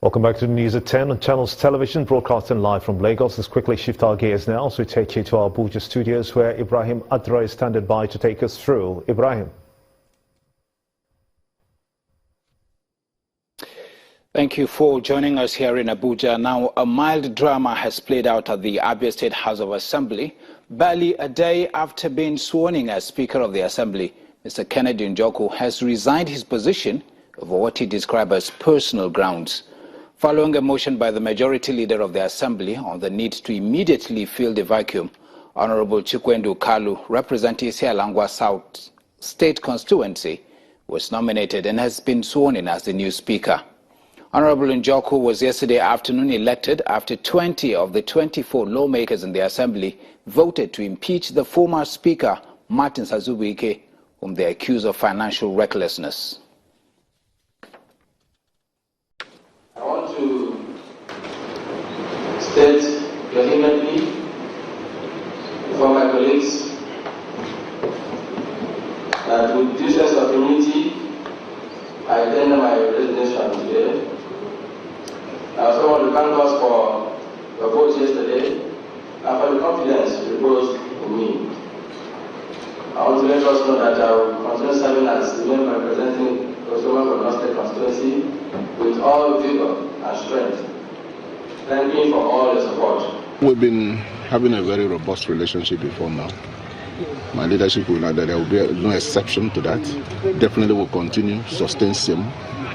Welcome back to the news at 10 on Channels Television, broadcasting live from Lagos. Let's quickly shift our gears now as we take you to our Abuja studios where Ibrahim Adra is standing by to take us through. Ibrahim. Thank you for joining us here in Abuja. Now, a mild drama has played out at the Abia State House of Assembly, barely a day after being sworn in as Speaker of the Assembly. Mr. Kennedy Njoku has resigned his position over what he described as personal grounds. Following a motion by the majority leader of the Assembly on the need to immediately fill the vacuum, Honorable Chikwendu Kalu, representing Isialangwa South State Constituency, was nominated and has been sworn in as the new Speaker. Honorable Njoku was yesterday afternoon elected after 20 of the 24 lawmakers in the Assembly voted to impeach the former Speaker, Martin Sazubuike, whom they accuse of financial recklessness. I want to state vehemently before my colleagues that with due sense of humility, I tender my resignation today. I also want to thank us for the vote yesterday and for the confidence reposed in me. I want to let us know that I will continue serving as the member representing Osoma from North State Constituency with all vigor and strength. Thank you for all your support. We've been having a very robust relationship before now. My leadership will know that there will be no exception to that. Definitely will continue, sustain same,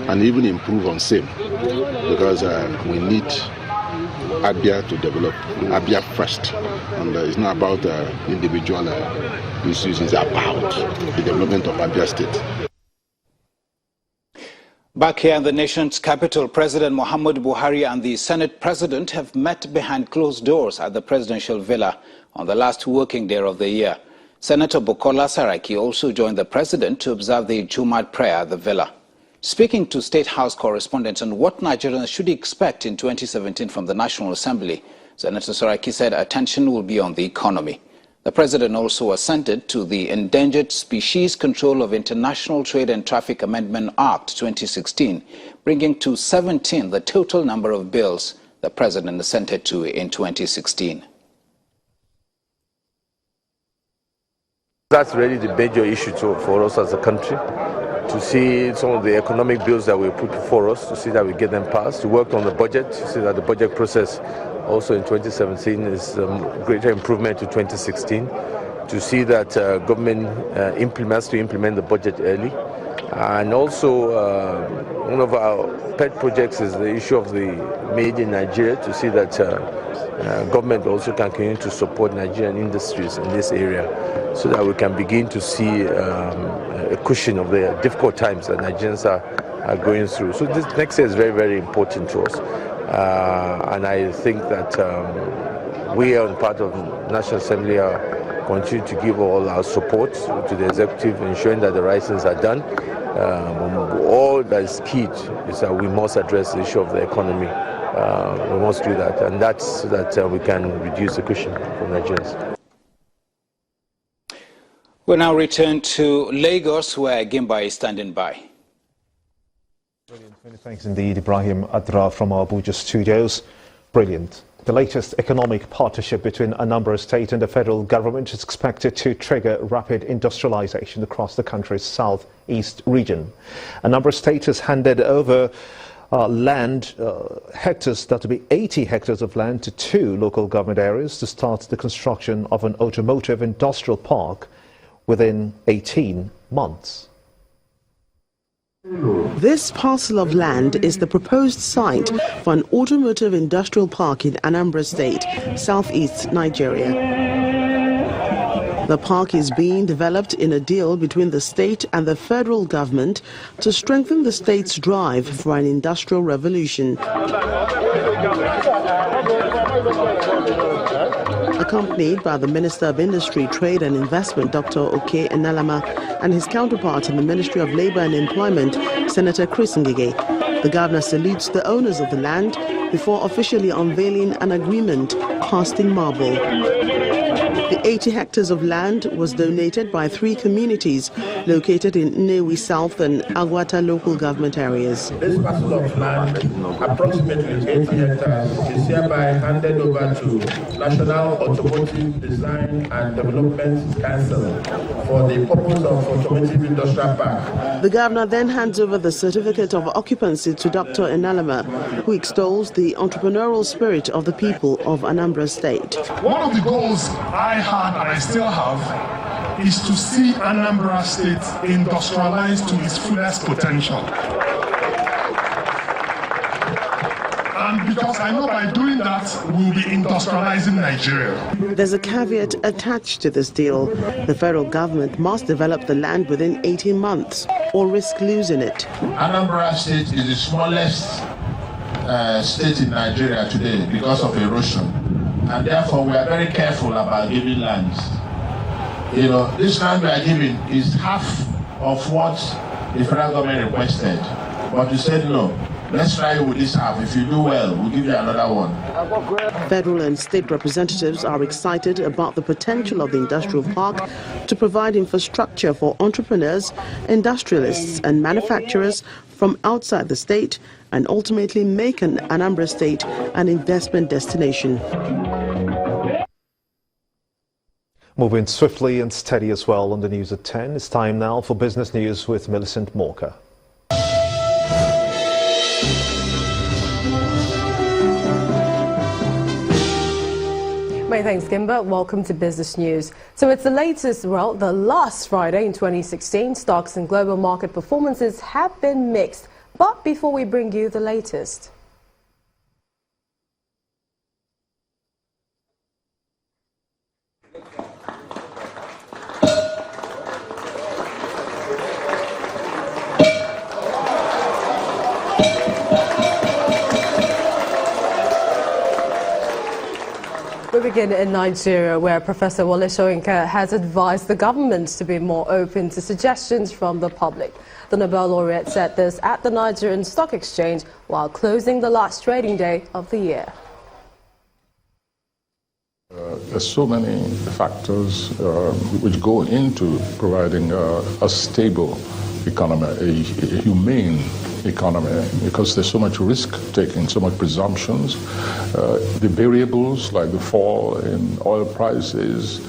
and even improve on same. Because we need Abia to develop, Abia first. And it's not about individual issues, it's about the development of Abia State. Back here in the nation's capital, President Muhammadu Buhari and the Senate President have met behind closed doors at the presidential villa on the last working day of the year. Senator Bukola Saraki also joined the President to observe the Jumat prayer at the villa. Speaking to State House correspondents on what Nigerians should expect in 2017 from the National Assembly, Senator Saraki said attention will be on the economy. The President also assented to the Endangered Species Control of International Trade and Traffic Amendment Act 2016, bringing to 17 the total number of bills the President assented to in 2016. That's really the major issue for us as a country, to see some of the economic bills that we put before us, to see that we get them passed, to work on the budget, to see that the budget process also in 2017 is a greater improvement to 2016, to see that government implements the budget early. And also one of our pet projects is the issue of the Made in Nigeria, to see that government also can continue to support Nigerian industries in this area so that we can begin to see a cushion of the difficult times that Nigerians are going through. So this next year is very, very important to us. And I think that we on part of the National Assembly are continue to give all our support to the executive, ensuring that the right things are done. All that is key is that we must address the issue of the economy. We must do that, and that's so that we can reduce the cushion for Nigerians. We'll now return to Lagos, where Gimba is standing by. Brilliant. Many thanks indeed, Ibrahim Adra from our Abuja studios. Brilliant. The latest economic partnership between Anambra State and the federal government is expected to trigger rapid industrialization across the country's southeast region. Anambra State has handed over land, hectares, that will be 80 hectares of land, to 2 local government areas to start the construction of an automotive industrial park within 18 months. This parcel of land is the proposed site for an automotive industrial park in Anambra State, southeast Nigeria. The park is being developed in a deal between the state and the federal government to strengthen the state's drive for an industrial revolution. Accompanied by the Minister of Industry, Trade and Investment, Dr. Oke Enalama, and his counterpart in the Ministry of Labour and Employment, Senator Chris Ngige, the governor salutes the owners of the land before officially unveiling an agreement casting marble. The 80 hectares of land was donated by 3 communities located in Nnewi South and Agwata local government areas. This parcel of land, approximately 80 hectares, is hereby handed over to National Automotive Design and Development Council for the purpose of Automotive Industrial Park. The governor then hands over the certificate of occupancy to Dr. Enalama, who extols the entrepreneurial spirit of the people of Anambra State. One of the goals I had and I still have is to see Anambra State industrialized to its fullest potential. And because I know by doing that, we'll be industrializing Nigeria. There's a caveat attached to this deal. The federal government must develop the land within 18 months or risk losing it. Anambra State is the smallest state in Nigeria today because of erosion. And therefore, we are very careful about giving lands. You know, this land we are giving is half of what the federal government requested. But you said no. Let's try with this half. If you do well, we'll give you another one. Federal and state representatives are excited about the potential of the industrial park to provide infrastructure for entrepreneurs, industrialists and manufacturers from outside the state and ultimately make Anambra State an investment destination. Moving swiftly and steady as well on the news at 10. It's time now for business news with Millicent Morka. Many thanks, Kimber. Welcome to Business News. So it's the latest, well, the last Friday in 2016. Stocks and global market performances have been mixed. But before we bring you the latest. We begin in Nigeria, where Professor Wole Soyinka has advised the government to be more open to suggestions from the public. The Nobel laureate said this at the Nigerian Stock Exchange while closing the last trading day of the year. There's so many factors which go into providing a stable economy, a humane economy, because there's so much risk-taking, so much presumptions. The variables like the fall in oil prices,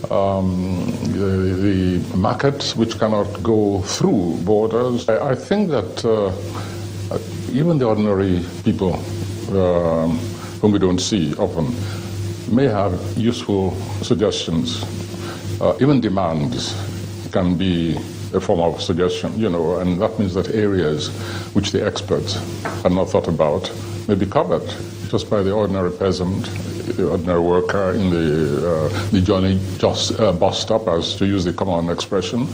the markets which cannot go through borders. I think that even the ordinary people whom we don't see often may have useful suggestions. Even demands can be a form of suggestion, you know, and that means that areas which the experts had not thought about may be covered just by the ordinary peasant, the ordinary worker in the Johnny bus stop, as to use the common expression,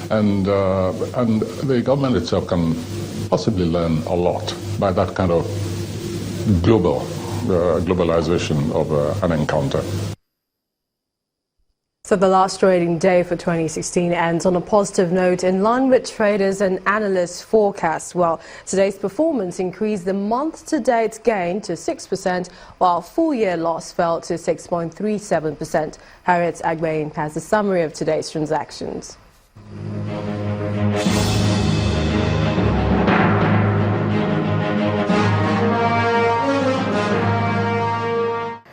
and the government itself can possibly learn a lot by that kind of globalization of an encounter. So the last trading day for 2016 ends on a positive note in line with traders and analysts' forecasts. Well, today's performance increased the month-to-date gain to 6%, while full-year loss fell to 6.37%. Harriet Agbayin has a summary of today's transactions.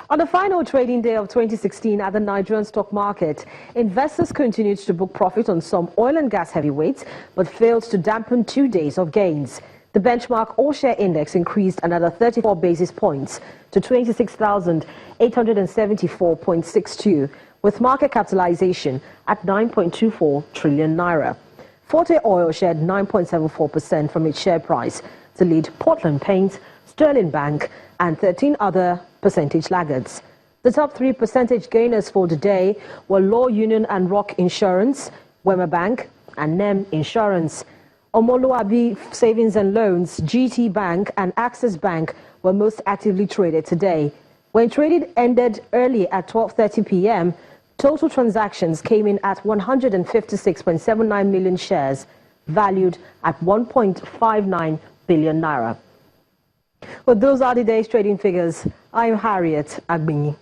On the final trading day of 2016 at the Nigerian stock market, investors continued to book profit on some oil and gas heavyweights, but failed to dampen 2 days of gains. The benchmark all-share index increased another 34 basis points to 26,874.62, with market capitalization at 9.24 trillion naira. Forte Oil shared 9.74% from its share price to lead Portland Paint, Sterling Bank, and 13 other percentage laggards. The top 3 percentage gainers for the day were Law Union and Rock Insurance, Wema Bank, and NEM Insurance. Omoluabi Savings and Loans, GT Bank, and Access Bank were most actively traded today. When trading ended early at 12:30 p.m., total transactions came in at 156.79 million shares, valued at 1.59 billion naira. Well, those are the day's trading figures. I'm Harriet Agbayin.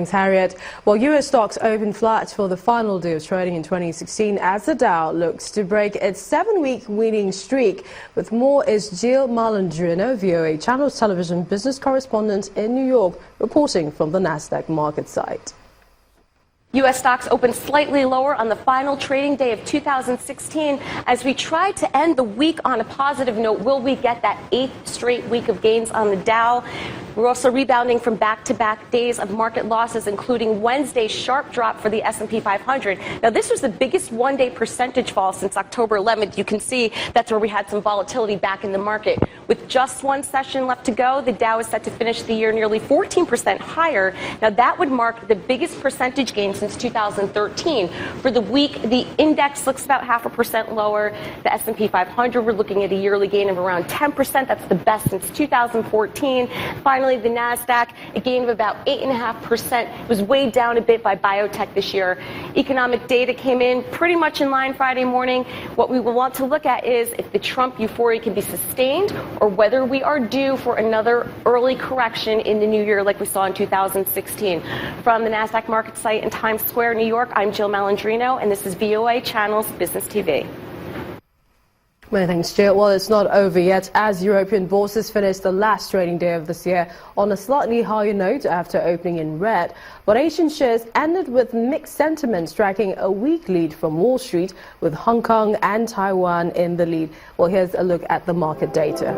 thanks, Harriet. Well, U.S. stocks opened flat for the final day of trading in 2016 as the Dow looks to break its 7-week winning streak. With more is Jill Malandrino, VOA Channels Television business correspondent in New York, reporting from the NASDAQ market site. U.S. stocks opened slightly lower on the final trading day of 2016 as we tried to end the week on a positive note. Will we get that 8th straight week of gains on the Dow? We're also rebounding from back-to-back days of market losses, including Wednesday's sharp drop for the S&P 500. Now, this was the biggest one-day percentage fall since October 11th. You can see that's where we had some volatility back in the market. With just one session left to go, the Dow is set to finish the year nearly 14% higher. Now, that would mark the biggest percentage gain since 2013. For the week, the index looks about 0.5% lower. The S&P 500, we're looking at a yearly gain of around 10%. That's the best since 2014. Finally, the NASDAQ, a gain of about 8.5%. It was weighed down a bit by biotech this year. Economic data came in pretty much in line Friday morning. What we will want to look at is if the Trump euphoria can be sustained or whether we are due for another early correction in the new year like we saw in 2016. From the NASDAQ market site in Times Square, New York, I'm Jill Malandrino, and this is VOA Channels Business TV. Many thanks, Jill. Well, it's not over yet as European bourses finished the last trading day of this year on a slightly higher note after opening in red. But Asian shares ended with mixed sentiment, striking a weak lead from Wall Street, with Hong Kong and Taiwan in the lead. Well, here's a look at the market data.